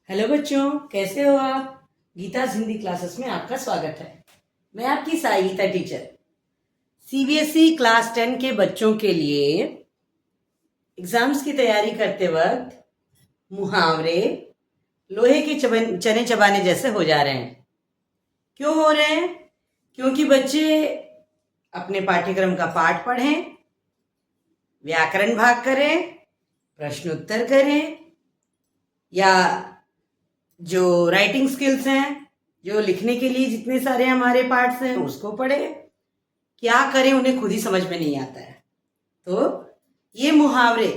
Hello बच्चों, कैसे हो आप। गीता हिंदी क्लासेस में आपका स्वागत है। मैं आपकी Sai Geeta teacher. CBSE class 10 के बच्चों के लिए एग्जाम्स की तैयारी करते वक्त मुहावरे लोहे के चने चबाने जैसे हो जा रहे हैं। क्यों हो रहे हैं? क्योंकि बच्चे अपने पाठ्यक्रम का पाठ पढ़ें, व्याकरण भाग करें, प्रश्न उत्तर करें, या जो राइटिंग स्किल्स हैं, जो लिखने के लिए जितने सारे हमारे पार्ट्स हैं उसको पढ़े। क्या करें उन्हें खुद ही समझ में नहीं आता है। तो ये मुहावरे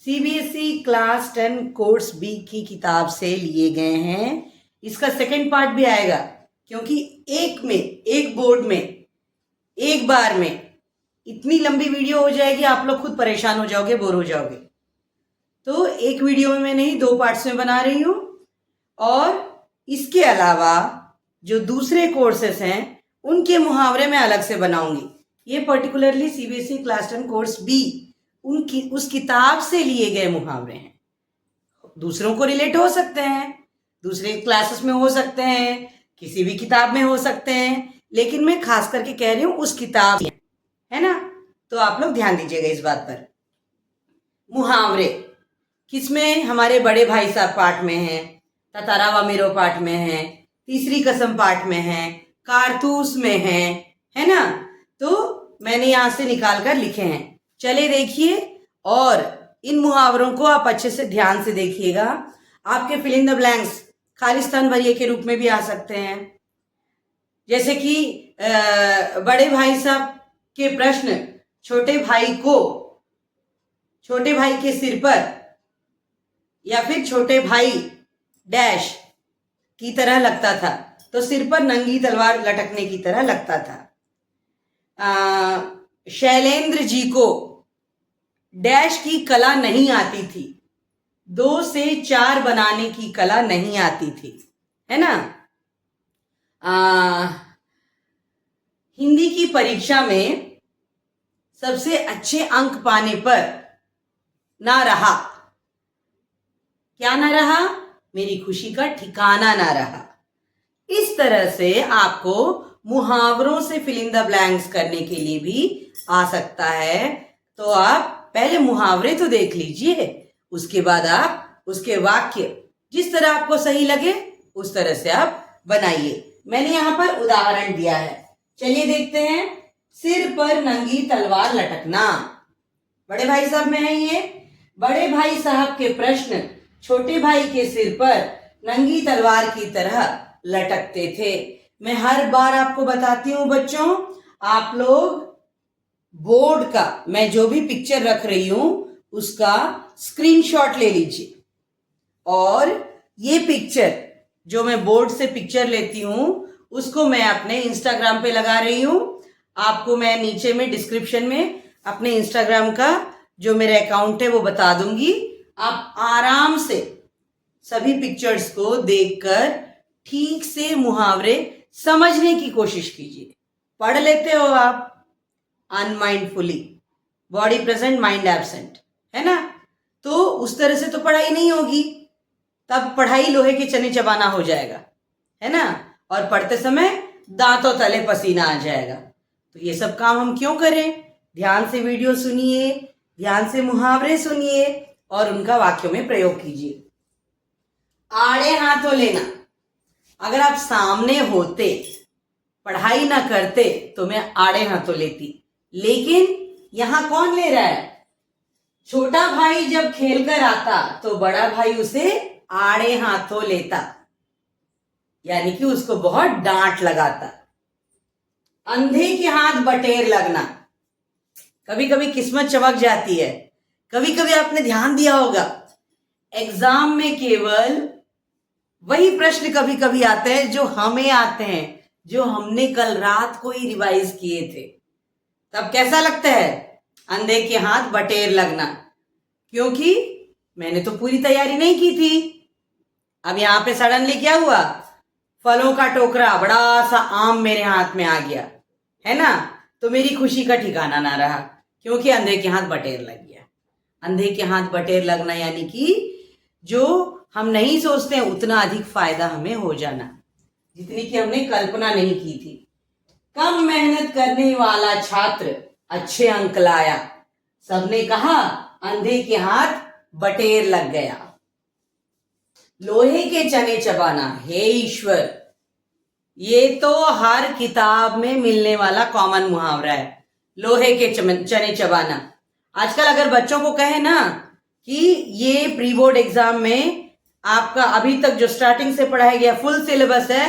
सीबीएसई क्लास 10 कोर्स बी की किताब से लिए गए हैं। इसका सेकंड पार्ट भी आएगा, क्योंकि एक बोर्ड में एक बार में इतनी लंबी वीडियो हो जाएगी, आप लोग खुद परेशान हो जाओगे, बोर हो जाओगे। तो एक वीडियो में मैं नहीं, 2 पार्ट्स में बना रही हूँ। और इसके अलावा जो दूसरे कोर्सेस हैं उनके मुहावरे मैं अलग से बनाऊंगी। ये particularly CBSE class 10 course B उनकी उस किताब से लिए गए मुहावरे हैं। दूसरों को रिलेट हो सकते हैं, दूसरे क्लासेस में हो सकते हैं, किसी भी किताब में हो सकते हैं, लेकिन मैं खास करके कह रही हूं उस किताब में, है ना। तो आप लोग ध्यान दीजिएगा इस बात पर। मुहावरे किसमें? हमारे बड़े भाई साहब पाठ में है, ततारावा मेरो पाठ में है, तीसरी कसम पाठ में है, कारतूस में है ना। तो मैंने यहां से निकाल कर लिखे हैं, चले देखिए। और इन मुहावरों को आप अच्छे से ध्यान से देखिएगा। आपके फिल इन द ब्लैंक्स खाली स्थान भरिए के रूप में भी आ सकते हैं। जैसे कि बड़े भाई साहब के प्रश्न छोटे भाई के सिर पर, या फिर छोटे भाई डैश की तरह लगता था, तो सिर पर नंगी तलवार लटकने की तरह लगता था। शैलेंद्र जी को डैश की कला नहीं आती थी, 2 से 4 बनाने की कला नहीं आती थी, है ना। हिंदी की परीक्षा में सबसे अच्छे अंक पाने पर ना रहा, क्या ना रहा? मेरी खुशी का ठिकाना ना रहा। इस तरह से आपको मुहावरों से फिल इन द ब्लैंक्स करने के लिए भी आ सकता है। तो आप पहले मुहावरे तो देख लीजिए, उसके बाद आप उसके वाक्य जिस तरह आपको सही लगे उस तरह से आप बनाइए। मैंने यहां पर उदाहरण दिया है, चलिए देखते हैं। सिर पर नंगी तलवार लटकना, बड़े भाई साहब में है ये। बड़े भाई साहब के प्रश्न छोटे भाई के सिर पर नंगी तलवार की तरह लटकते थे। मैं हर बार आपको बताती हूं बच्चों, आप लोग बोर्ड का, मैं जो भी पिक्चर रख रही हूं उसका स्क्रीनशॉट ले लीजिए। और ये पिक्चर जो मैं बोर्ड से पिक्चर लेती हूं उसको मैं अपने इंस्टाग्राम पे लगा रही हूं। आपको मैं नीचे में डिस्क्रिप्शन में अपने इंस्टाग्राम का जो मेरा अकाउंट है वो बता दूंगी। आप आराम से सभी पिक्चर्स को देखकर ठीक से मुहावरे समझने की कोशिश कीजिए। पढ़ लेते हो आप अनमाइंडफुली, बॉडी प्रेजेंट माइंड एब्सेंट, है ना। तो उस तरह से तो पढ़ाई नहीं होगी, तब पढ़ाई लोहे के चने चबाना हो जाएगा, है ना। और पढ़ते समय दांतों तले पसीना आ जाएगा। तो ये सब काम हम क्यों करें? ध्यान से वीडियो सुनिए, ध्यान से मुहावरे सुनिए और उनका वाक्यों में प्रयोग कीजिए। आड़े हाथों लेना, अगर आप सामने होते, पढ़ाई ना करते तो मैं आड़े हाथों लेती, लेकिन यहां कौन ले रहा है? छोटा भाई जब खेलकर आता तो बड़ा भाई उसे आड़े हाथों लेता, यानी कि उसको बहुत डांट लगाता। अंधे के हाथ बटेर लगना, कभी कभी किस्मत चमक जाती है। कभी कभी आपने ध्यान दिया होगा, एग्जाम में केवल वही प्रश्न कभी कभी आते हैं जो हमें आते हैं, जो हमने कल रात को ही रिवाइज किए थे। तब कैसा लगता है? अंधे के हाथ बटेर लगना, क्योंकि मैंने तो पूरी तैयारी नहीं की थी। अब यहां पे सडनली क्या हुआ? फलों का टोकरा, बड़ा सा आम मेरे हाथ में आ गया, है ना। तो मेरी खुशी का ठिकाना ना रहा, क्योंकि अंधे के हाथ बटेर लग गया। अंधे के हाथ बटेर लगना यानी कि जो हम नहीं सोचते हैं उतना अधिक फायदा हमें हो जाना, जितनी कि हमने कल्पना नहीं की थी। कम मेहनत करने वाला छात्र अच्छे अंक लाया, सबने कहा अंधे के हाथ बटेर लग गया। लोहे के चने चबाना, हे ईश्वर, ये तो हर किताब में मिलने वाला कॉमन मुहावरा है, लोहे के चने चबाना। आजकल अगर बच्चों को कहे ना कि ये प्री बोर्ड एग्जाम में आपका अभी तक जो स्टार्टिंग से पढ़ाया गया फुल सिलेबस है,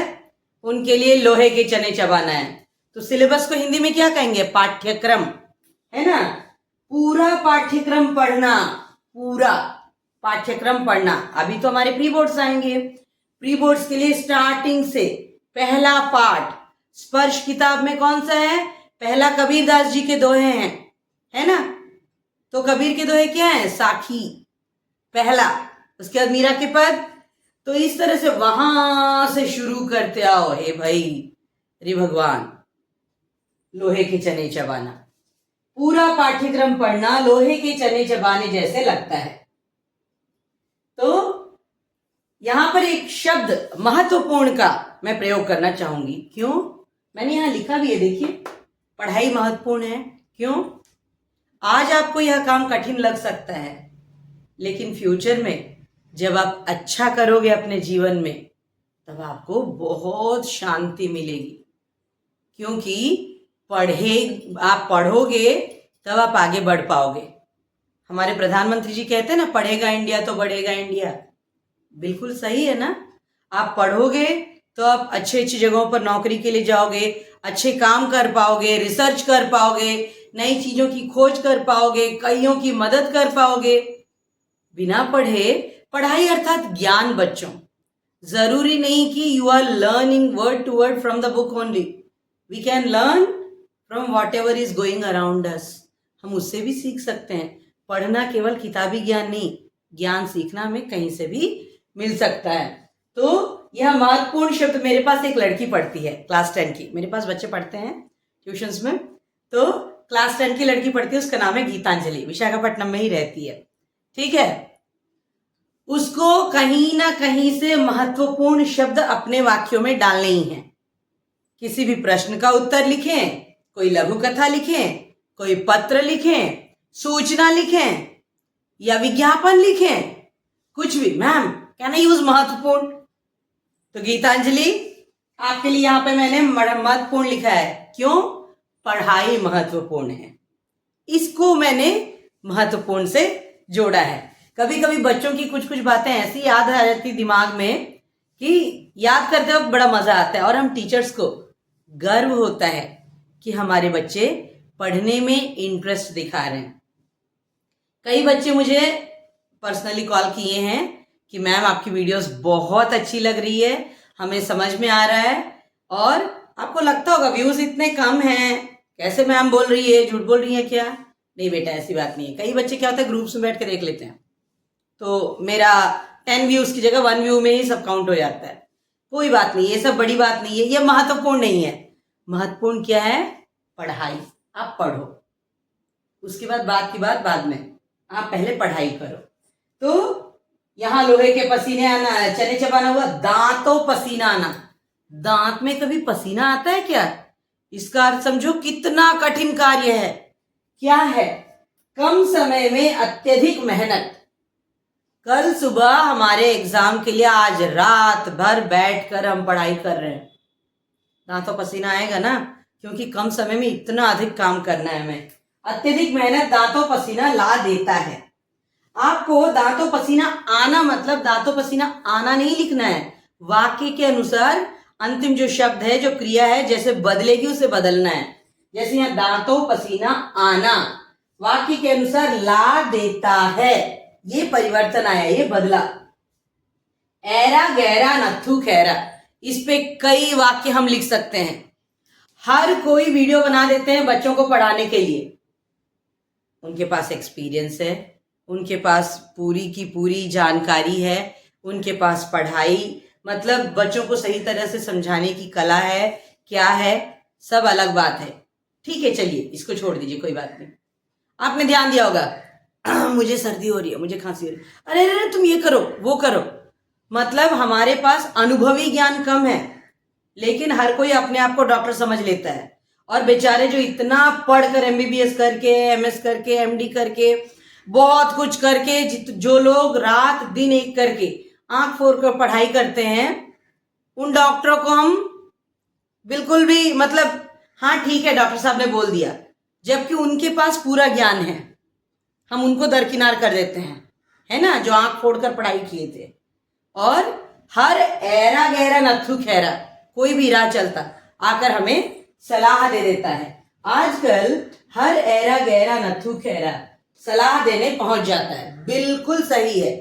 उनके लिए लोहे के चने चबाना है, तो सिलेबस को हिंदी में क्या कहेंगे? पाठ्यक्रम, है ना। पूरा पाठ्यक्रम पढ़ना, पूरा पाठ्यक्रम पढ़ना। अभी तो हमारे प्री बोर्ड्स आएंगे, प्री बोर्ड्स के लिए स्टार्टिंग से पहला पाठ स्पर्श किताब में कौन सा है? पहला कबीरदास जी के दोहे हैं, है ना। तो कबीर के दोहे क्या है? साखी पहला, उसके बाद मीरा के पद। तो इस तरह से वहां से शुरू करते आओ, हे भाई रे भगवान, लोहे के चने चबाना। पूरा पाठ्यक्रम पढ़ना लोहे के चने चबाने जैसे लगता है। तो यहां पर एक शब्द महत्वपूर्ण का मैं प्रयोग करना चाहूंगी। क्यों? मैंने यहां लिखा भी है, देखिए, पढ़ाई महत्वपूर्ण है। क्यों? आज आपको यह काम कठिन लग सकता है, लेकिन फ्यूचर में जब आप अच्छा करोगे अपने जीवन में, तब आपको बहुत शांति मिलेगी। क्योंकि आप पढ़ोगे तब आप आगे बढ़ पाओगे। हमारे प्रधानमंत्री जी कहते हैं ना, पढ़ेगा इंडिया तो बढ़ेगा इंडिया। बिल्कुल सही है ना। आप पढ़ोगे तो आप अच्छी अच्छी जगहों पर नौकरी के लिए जाओगे, अच्छे काम कर पाओगे, रिसर्च कर पाओगे, नई चीजों की खोज कर पाओगे, कईयों की मदद कर पाओगे। बिना पढ़े, पढ़ाई अर्थात ज्ञान बच्चों, जरूरी नहीं कि you are learning word to word from the book only. We can learn from whatever is going around us. हम उससे भी सीख सकते हैं। पढ़ना केवल किताबी ज्ञान नहीं, ज्ञान सीखना हमें कहीं से भी मिल सकता है। तो यह महत्वपूर्ण शब्द, मेरे पास एक लड़की पढ़ती है क्लास 10 की, मेरे पास बच्चे पढ़ते हैं ट्यूशंस में, तो क्लास 10 की लड़की पढ़ती है, उसका नाम है गीतांजलि, विशाखापट्टनम में ही रहती है, ठीक है। उसको कहीं ना कहीं से महत्वपूर्ण शब्द अपने वाक्यों में डालने ही हैं। किसी भी प्रश्न का उत्तर लिखें, कोई लघु कथा लिखें, कोई पत्र लिखें, सूचना लिखें या विज्ञापन लिखें, कुछ भी। मैम कैन आई यूज महत्वपूर्ण? तो गीतांजलि, आपके लिए यहां पे मैंने महत्वपूर्ण लिखा है। क्यों? पढ़ाई महत्वपूर्ण है, इसको मैंने महत्वपूर्ण से जोड़ा है। कभी कभी बच्चों की कुछ कुछ बातें ऐसी याद आ जाती दिमाग में कि याद करते वक्त बड़ा मजा आता है, और हम टीचर्स को गर्व होता है कि हमारे बच्चे पढ़ने में इंटरेस्ट दिखा रहे हैं। कई बच्चे मुझे पर्सनली कॉल किए हैं कि मैम आपकी वीडियोस बहुत अच्छी लग रही है, हमें समझ में आ रहा है, और आपको लगता होगा व्यूज इतने कम हैं, कैसे मैम बोल रही है, झूठ बोल रही है क्या? नहीं बेटा, ऐसी बात नहीं है। कई बच्चे क्या होता है, ग्रुप्स में बैठ के देख लेते हैं, तो मेरा 10 व्यूज की जगह 1 व्यू में ही सब काउंट हो जाता है। कोई बात नहीं, ये सब बड़ी बात नहीं है, ये महत्वपूर्ण नहीं है। महत्वपूर्ण क्या है? पढ़ाई। आप पढ़ो, उसके बाद बात की बात बाद में, आप पहले पढ़ाई करो। तो यहां लोहे के पसीने आना, चने चबाना हुआ, दांतों पसीना आना। दांत में कभी पसीना आता है क्या? इसका अर्थ समझो कितना कठिन कार्य है। क्या है? कम समय में अत्यधिक मेहनत। कल सुबह हमारे एग्जाम के लिए आज रात भर बैठकर हम पढ़ाई कर रहे हैं। दांतों पसीना आएगा ना, क्योंकि कम समय में इतना अधिक काम करना है हमें। अत्यधिक मेहनत दांतों पसीना ला देता है। आपको दांतों पसीना आना मतलब दांतों पसीना आना नहीं लिखना है, वाक्य के अनुसार अंतिम जो शब्द है, जो क्रिया है, जैसे बदलेगी उसे बदलना है। जैसे यहाँ दांतों पसीना आना, वाक्य के अनुसार ला देता है, ये परिवर्तन आया, ये बदला। ऐरा गहरा नथु खैरा, इस पे कई वाक्य हम लिख सकते हैं। हर कोई वीडियो बना देते हैं बच्चों को पढ़ाने के लिए। उनके पास एक्सपीरियंस है, उनके पास पूरी की पूरी जानकारी है, उनके पास पढ़ाई मतलब बच्चों को सही तरह से समझाने की कला है, क्या है, सब अलग बात है। ठीक है, चलिए इसको छोड़ दीजिए, कोई बात नहीं। आपने ध्यान दिया होगा, मुझे सर्दी हो रही है, मुझे खांसी हो रही है, अरे अरे तुम ये करो वो करो, मतलब हमारे पास अनुभवी ज्ञान कम है, लेकिन हर कोई अपने आप को डॉक्टर समझ लेता है। और बेचारे जो इतना पढ़कर एमबीबीएस करके, एमएस करके, एमडी करके, बहुत कुछ करके, जो लोग रात दिन एक करके आंख फोड़ कर पढ़ाई करते हैं, उन डॉक्टरों को हम बिल्कुल भी मतलब हाँ ठीक है डॉक्टर साहब ने बोल दिया, जबकि उनके पास पूरा ज्ञान है, हम उनको दरकिनार कर देते हैं, है ना, जो आंख फोड़कर पढ़ाई किए थे। और हर ऐरा गहरा नत्थु खैरा कोई भी राह चलता आकर हमें सलाह दे देता है। आजकल हर ऐरा गहरा नत्थु खैरा सलाह देने पहुंच जाता है, बिल्कुल सही है।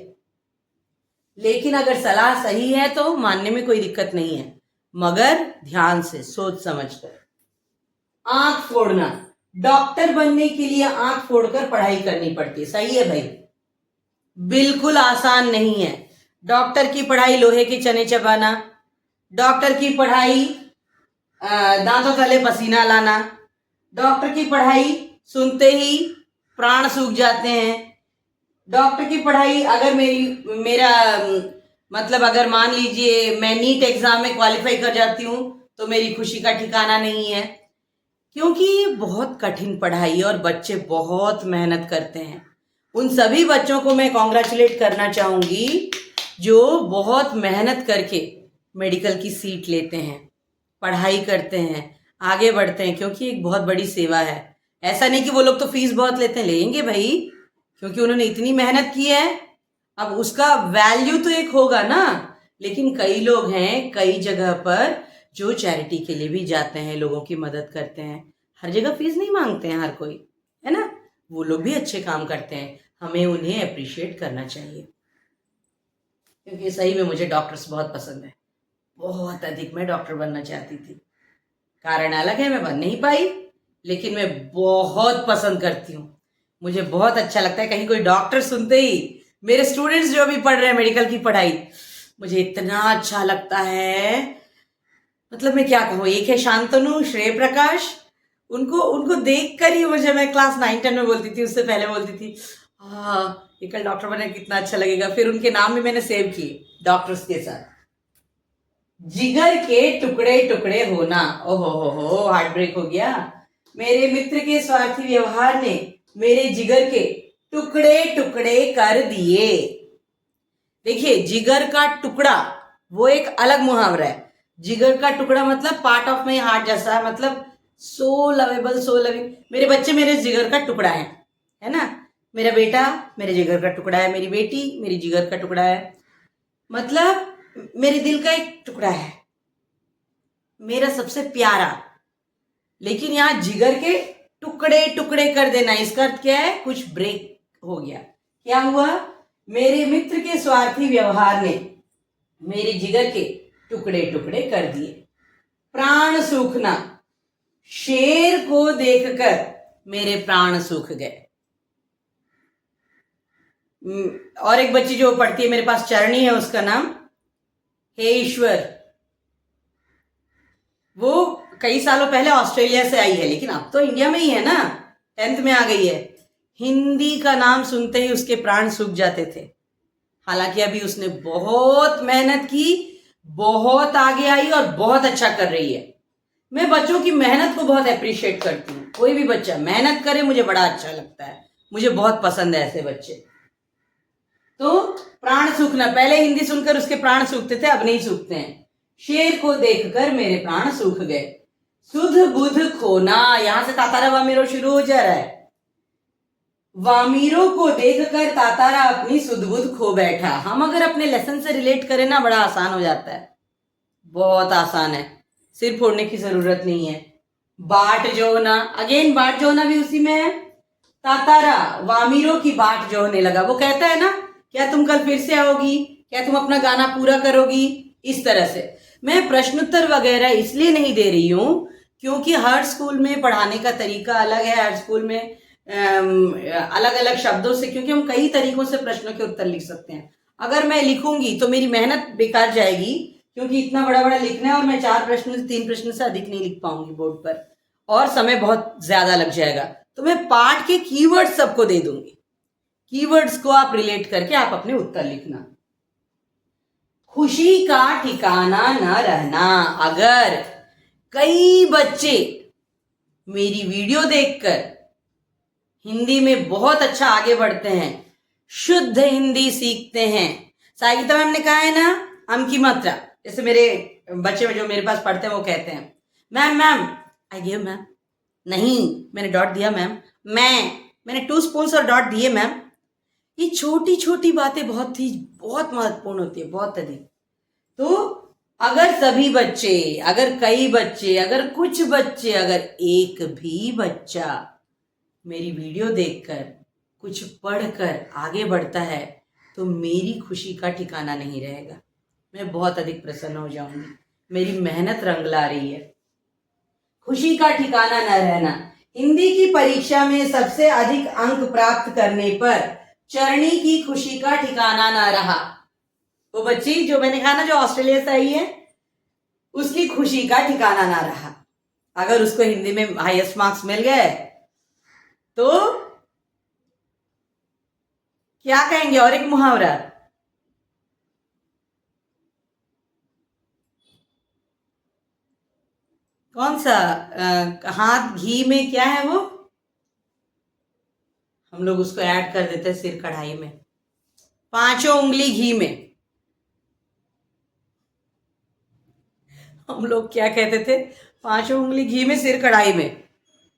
लेकिन अगर सलाह सही है तो मानने में कोई दिक्कत नहीं है, मगर ध्यान से सोच समझकर। आंख फोड़ना, डॉक्टर बनने के लिए आंख फोड़कर पढ़ाई करनी पड़ती है, सही है भाई, बिल्कुल आसान नहीं है। डॉक्टर की पढ़ाई लोहे के चने चबाना, डॉक्टर की पढ़ाई दांतों तले पसीना लाना, डॉक्टर की पढ़ाई सुनते ही प्राण सूख जाते हैं। डॉक्टर की पढ़ाई अगर मेरा मतलब अगर मान लीजिए मैं नीट एग्जाम में क्वालिफाई कर जाती हूँ तो मेरी खुशी का ठिकाना नहीं है, क्योंकि ये बहुत कठिन पढ़ाई है और बच्चे बहुत मेहनत करते हैं। उन सभी बच्चों को मैं कॉन्ग्रेचुलेट करना चाहूँगी जो बहुत मेहनत करके मेडिकल की सीट लेते हैं, पढ़ाई करते हैं, आगे बढ़ते हैं, क्योंकि एक बहुत बड़ी सेवा है। ऐसा नहीं कि वो लोग तो फीस बहुत लेते हैं, लेंगे भाई, क्योंकि उन्होंने इतनी मेहनत की है, अब उसका वैल्यू तो एक होगा ना। लेकिन कई लोग हैं कई जगह पर जो चैरिटी के लिए भी जाते हैं, लोगों की मदद करते हैं, हर जगह फीस नहीं मांगते हैं हर कोई, है ना, वो लोग भी अच्छे काम करते हैं, हमें उन्हें अप्रिशिएट करना चाहिए। क्योंकि सही में मुझे डॉक्टर्स बहुत पसंद है, बहुत अधिक मैं डॉक्टर बनना चाहती थी। कारण अलग है, मैं बन नहीं पाई, लेकिन मैं बहुत पसंद करती हूँ, मुझे बहुत अच्छा लगता है। कहीं कोई डॉक्टर सुनते ही मेरे स्टूडेंट्स जो भी पढ़ रहे हैं मेडिकल की पढ़ाई, मुझे इतना अच्छा लगता है, मतलब मैं क्या कहूँ। एक है शांतनु, श्रेय प्रकाश, उनको देख कर ही मुझे, मैं क्लास 9-10 में बोलती थी, उससे पहले बोलती थी हाँ ये कल डॉक्टर बने कितना अच्छा लगेगा। फिर उनके नाम भी मैंने सेव किए डॉक्टर्स के साथ। जिगर के टुकड़े टुकड़े होना, ओहो हो हार्ट ब्रेक हो गया। मेरे मित्र के स्वार्थी व्यवहार ने मेरे जिगर के टुकड़े टुकड़े कर दिए। देखिए, जिगर का टुकड़ा वो एक अलग मुहावरा है। जिगर का टुकड़ा मतलब पार्ट ऑफ माई हार्ट जैसा, मतलब सो लवेबल, सो लविंग। मेरे बच्चे मेरे जिगर का टुकड़ा है ना। मेरा बेटा मेरे जिगर का टुकड़ा है, मेरी बेटी मेरी जिगर का टुकड़ा है, मतलब मेरे दिल का एक टुकड़ा है, मेरा सबसे प्यारा। लेकिन यहाँ जिगर के टुकड़े टुकड़े कर देना, इसका अर्थ क्या है, कुछ ब्रेक हो गया। क्या हुआ, मेरे मित्र के स्वार्थी व्यवहार ने मेरे जिगर के टुकड़े टुकड़े कर दिए। प्राण सूखना, शेर को देखकर मेरे प्राण सूख गए। और एक बच्ची जो पढ़ती है मेरे पास, चरणी है उसका नाम, हे ईश्वर, वो कई सालों पहले ऑस्ट्रेलिया से आई है, लेकिन अब तो इंडिया में ही है ना, 10th में आ गई है। हिंदी का नाम सुनते ही उसके प्राण सूख जाते थे। हालांकि अभी उसने बहुत मेहनत की, बहुत आगे आई और बहुत अच्छा कर रही है। मैं बच्चों की मेहनत को बहुत अप्रिशिएट करती हूँ। कोई भी बच्चा मेहनत करे मुझे बड़ा अच्छा लगता है, मुझे बहुत पसंद है ऐसे बच्चे। तो प्राण सूखना, पहले हिंदी सुनकर उसके प्राण सूखते थे, अब नहीं सूखते हैं। शेर को देखकर मेरे प्राण सूख गए। सुध बुध खोना, यहां से तातारा वामीरो शुरू हो जा रहा है। वामीरो को देखकर तातारा अपनी सुध बुध खो बैठा। हम अगर अपने लेसन से रिलेट करें ना, बड़ा आसान हो जाता है, बहुत आसान है, सिर फोड़ने की जरूरत नहीं है। बाट जोहना, अगेन बाट जोहना भी उसी में है। तातारा वामीरो की बाट जोहने लगा। वो कहता है ना, क्या तुम कल फिर से आओगी, क्या तुम अपना गाना पूरा करोगी, इस तरह से। मैं प्रश्नोत्तर वगैरह इसलिए नहीं दे रही हूं क्योंकि हर स्कूल में पढ़ाने का तरीका अलग है, हर स्कूल में अलग अलग शब्दों से, क्योंकि हम कई तरीकों से प्रश्नों के उत्तर लिख सकते हैं। अगर मैं लिखूंगी तो मेरी मेहनत बेकार जाएगी, क्योंकि इतना बड़ा बड़ा लिखना है और मैं 4 प्रश्न से 3 प्रश्न से अधिक नहीं लिख पाऊंगी बोर्ड पर, और समय बहुत ज्यादा लग जाएगा। तो मैं पाठ के कीवर्ड्स सबको दे दूंगी, कीवर्ड्स को आप रिलेट करके आप अपने उत्तर लिखना। खुशी का ठिकाना न रहना। अगर कई बच्चे मेरी वीडियो देखकर हिंदी में बहुत अच्छा आगे बढ़ते हैं, शुद्ध हिंदी सीखते हैं, साहित्य मैम ने कहा है ना, अम की मात्रा, जैसे मेरे बच्चे जो मेरे पास पढ़ते हैं वो कहते हैं, ma'am ma'am I give ma'am, नहीं मैंने डॉट दिया मैम, मैंने 2 स्पून्स और डॉट दिए मैम। ये छोटी छोटी बातें बहुत महत्वपूर्ण होती है, बहुत अधिक। तो अगर सभी बच्चे, अगर कई बच्चे, अगर कुछ बच्चे, अगर एक भी बच्चा मेरी वीडियो देखकर कुछ पढ़कर आगे बढ़ता है तो मेरी खुशी का ठिकाना नहीं रहेगा। मैं बहुत अधिक प्रसन्न हो जाऊंगी, मेरी मेहनत रंग ला रही है। खुशी का ठिकाना न रहना। हिंदी की परीक्षा में सबसे अधिक अंक प्राप्त करने पर चरणी की खुशी का ठिकाना न रहा। वो बच्ची जो मैंने कहा ना, जो ऑस्ट्रेलिया से आई है, उसकी खुशी का ठिकाना ना रहा। अगर उसको हिंदी में हाईएस्ट मार्क्स मिल गए तो क्या कहेंगे? और एक मुहावरा, कौन सा? हाथ घी में, क्या है वो? हम लोग उसको ऐड कर देते हैं सिर कढ़ाई में। 5 उंगली घी में। हम लोग क्या कहते थे? 5 उंगली घी में सिर कढ़ाई में।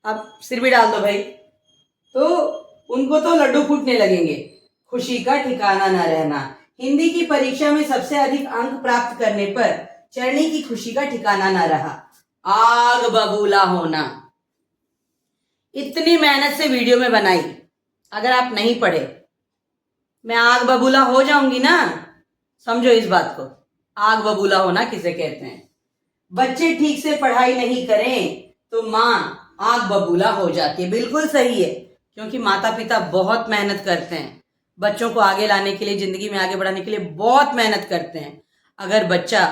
अब सिर भी डाल दो भाई, तो उनको तो लड्डू फूटने लगेंगे। खुशी का ठिकाना न रहना। हिंदी की परीक्षा में सबसे अधिक अंक प्राप्त करने पर चरणी की खुशी का ठिकाना न रहा। आग बबूला होना। इतनी मेहनत से वीडियो में बनाई, अगर आप नहीं पढ़े, मैं आग बबूला हो जाऊंगी ना। समझो इस बात को, आग बबूला होना किसे कहते हैं। बच्चे ठीक से पढ़ाई नहीं करें तो माँ आग बबूला हो जाती है। बिल्कुल सही है, क्योंकि माता पिता बहुत मेहनत करते हैं बच्चों को आगे लाने के लिए, जिंदगी में आगे बढ़ाने के लिए बहुत मेहनत करते हैं। अगर बच्चा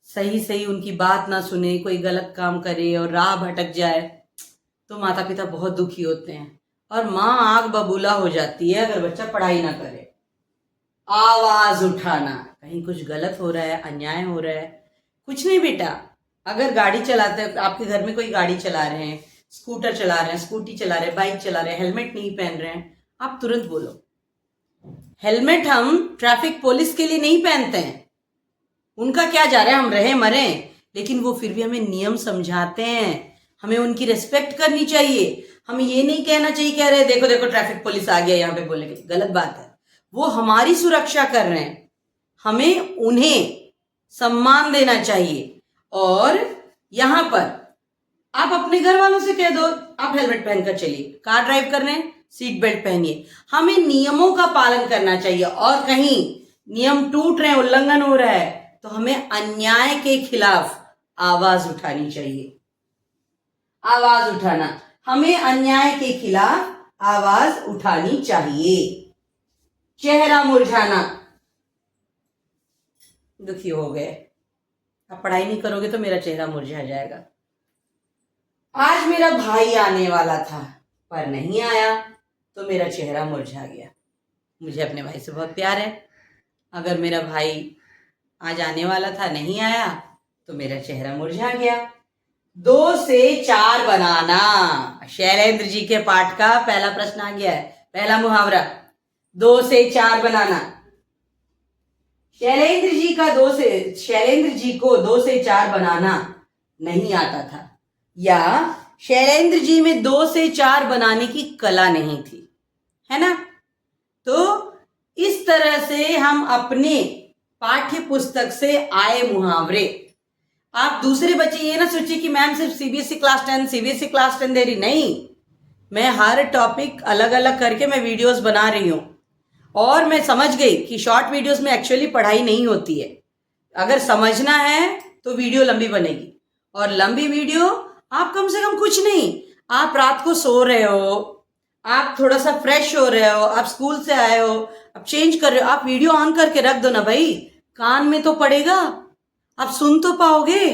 सही सही उनकी बात ना सुने, कोई गलत काम करे और राह भटक जाए तो माता पिता बहुत दुखी होते हैं और माँ आग बबूला हो जाती है अगर बच्चा पढ़ाई ना करे। आवाज उठाना, कहीं कुछ गलत हो रहा है, अन्याय हो रहा है, कुछ नहीं बेटा, अगर गाड़ी चलाते, आपके घर में कोई गाड़ी चला रहे हैं, स्कूटर चला रहे हैं, स्कूटी चला रहे हैं, बाइक चला रहे हैं, हेलमेट नहीं पहन रहे हैं, आप तुरंत बोलो। हेलमेट हम ट्रैफिक पुलिस के लिए नहीं पहनते हैं, उनका क्या जा रहा है, हम रहे मरे, लेकिन वो फिर भी हमें नियम समझाते हैं, हमें उनकी रिस्पेक्ट करनी चाहिए। हमें ये नहीं कहना चाहिए कि अरे देखो देखो ट्रैफिक पुलिस आ गया यहाँ पे बोलेंगे, गलत बात है। वो हमारी सुरक्षा कर रहे हैं, हमें उन्हें सम्मान देना चाहिए। और यहां पर आप अपने घर वालों से कह दो आप हेलमेट पहनकर चलिए, कार ड्राइव कर रहे हैं सीट बेल्ट पहनिए। हमें नियमों का पालन करना चाहिए, और कहीं नियम टूट रहे हैं, उल्लंघन हो रहा है, तो हमें अन्याय के खिलाफ आवाज उठानी चाहिए। आवाज उठाना, हमें अन्याय के खिलाफ आवाज उठानी चाहिए। चेहरा मुरझाना, दुखी हो गए, अब पढ़ाई नहीं करोगे तो मेरा चेहरा मुरझा जाएगा। आज मेरा भाई आने वाला था पर नहीं आया तो मेरा चेहरा मुरझा गया। मुझे अपने भाई से बहुत प्यार है, अगर मेरा भाई आज आने वाला था नहीं आया तो मेरा चेहरा मुरझा गया। 2 से 4 बनाना, शैलेंद्र जी के पाठ का पहला प्रश्न आ गया है, पहला मुहावरा, 2 से 4 बनाना। शैलेंद्र जी को 2 से 4 बनाना नहीं आता था, या शैलेंद्र जी में 2 से 4 बनाने की कला नहीं थी, है ना। तो इस तरह से हम अपने पाठ्य पुस्तक से आए मुहावरे, आप दूसरे बच्चे ये ना सोचिए कि मैम सिर्फ सीबीएसई क्लास 10 दे रही, नहीं, मैं हर टॉपिक अलग अलग करके मैं वीडियोस बना रही हूँ। और मैं समझ गई कि शॉर्ट वीडियोस में एक्चुअली पढ़ाई नहीं होती है, अगर समझना है तो वीडियो लंबी बनेगी, और लंबी वीडियो आप कम से कम कुछ नहीं, आप रात को सो रहे हो, आप थोड़ा सा फ्रेश हो रहे हो, आप स्कूल से आए हो, आप चेंज कर रहे हो, आप वीडियो ऑन करके रख दो ना भाई, कान में तो पड़ेगा, आप सुन तो पाओगे,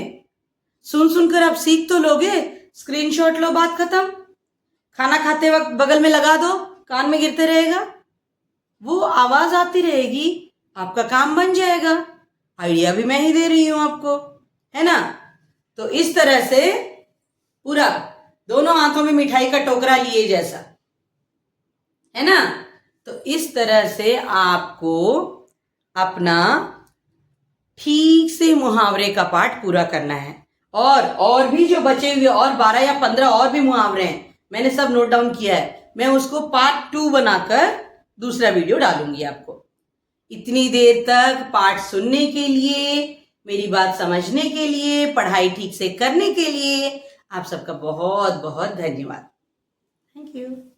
सुन सुनकर आप सीख तो लोगे। स्क्रीनशॉट लो, बात खत्म। खाना खाते वक्त बगल में लगा दो, कान में गिरते रहेगा, वो आवाज आती रहेगी, आपका काम बन जाएगा। आइडिया भी मैं ही दे रही हूं आपको, है ना। तो इस तरह से पूरा दोनों हाथों में मिठाई का टोकरा लिए जैसा, है ना। तो इस तरह से आपको अपना ठीक से मुहावरे का पाठ पूरा करना है। और भी जो बचे हुए और 12 या 15 और भी मुहावरे हैं, मैंने सब नोट डाउन किया है। मैं उसको पार्ट 2 बनाकर दूसरा वीडियो डालूंगी आपको। इतनी देर तक पाठ सुनने के लिए, मेरी बात समझने के लिए, पढ़ाई ठीक से करने के लिए आप सबका बहुत बहुत धन्यवाद। Thank you.